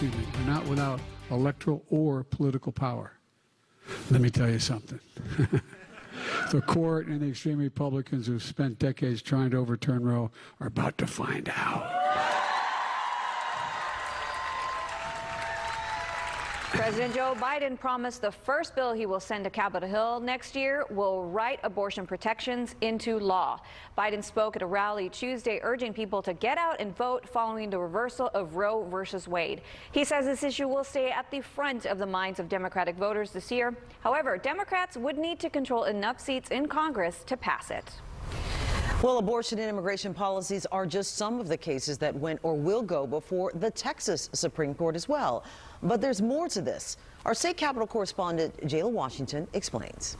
We're not without electoral or political power. Let me tell you something. The court and the extreme Republicans who've spent decades trying to overturn Roe are about to find out. President Joe Biden promised the first bill he will send to Capitol Hill next year will write abortion protections into law. Biden spoke at a rally Tuesday urging people to get out and vote following the reversal of Roe versus Wade. He says this issue will stay at the front of the minds of Democratic voters this year. However, Democrats would need to control enough seats in Congress to pass it. Well, abortion and immigration policies are just some of the cases that went or will go before the Texas Supreme Court as well. But there's more to this. Our state capitol correspondent, Jayla Washington, explains.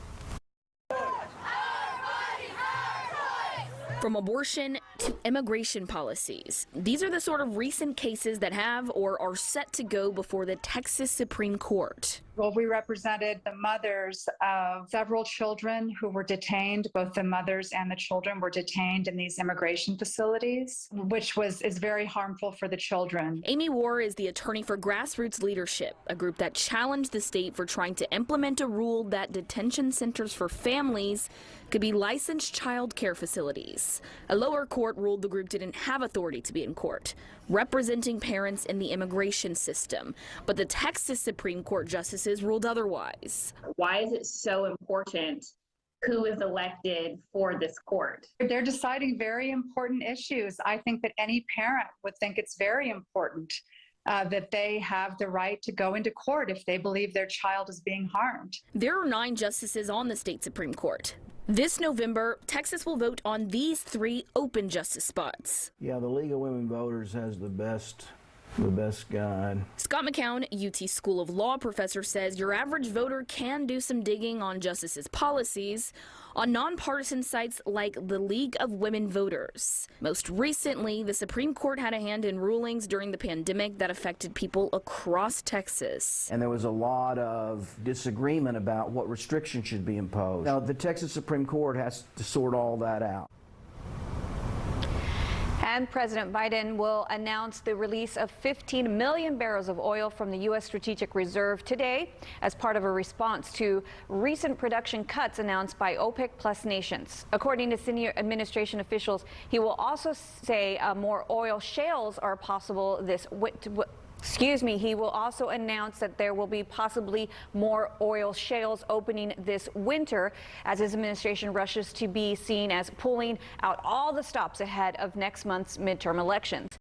From abortion to immigration policies, these are the sort of recent cases that have or are set to go before the Texas Supreme Court. Well, we represented the mothers of several children who were detained. Both the mothers and the children were detained in these immigration facilities, which is very harmful for the children. Amy Warr is the attorney for Grassroots Leadership, a group that challenged the state for trying to implement a rule that detention centers for families could be licensed child care facilities. A lower court ruled the group didn't have authority to be in court, representing parents in the immigration system. But the Texas Supreme Court justices ruled otherwise. Why is it so important who is elected for this court? They're deciding very important issues. I think that any parent would think it's very important that they have the right to go into court if they believe their child is being harmed. There are 9 justices on the state Supreme Court. This November, Texas will vote on these 3 open justice spots. Yeah, the League of Women Voters has the best guide. Scott McCown, UT School of Law professor, says your average voter can do some digging on justices' policies on nonpartisan sites like the League of Women Voters. Most recently, the Supreme Court had a hand in rulings during the pandemic that affected people across Texas. And there was a lot of disagreement about what restrictions should be imposed. Now, the Texas Supreme Court has to sort all that out. And President Biden will announce the release of 15 million barrels of oil from the U.S. Strategic Reserve today as part of a response to recent production cuts announced by OPEC Plus nations. According to senior administration officials, he will also say more oil shales are possible this he will also announce that there will be possibly more oil shales opening this winter as his administration rushes to be seen as pulling out all the stops ahead of next month's midterm elections.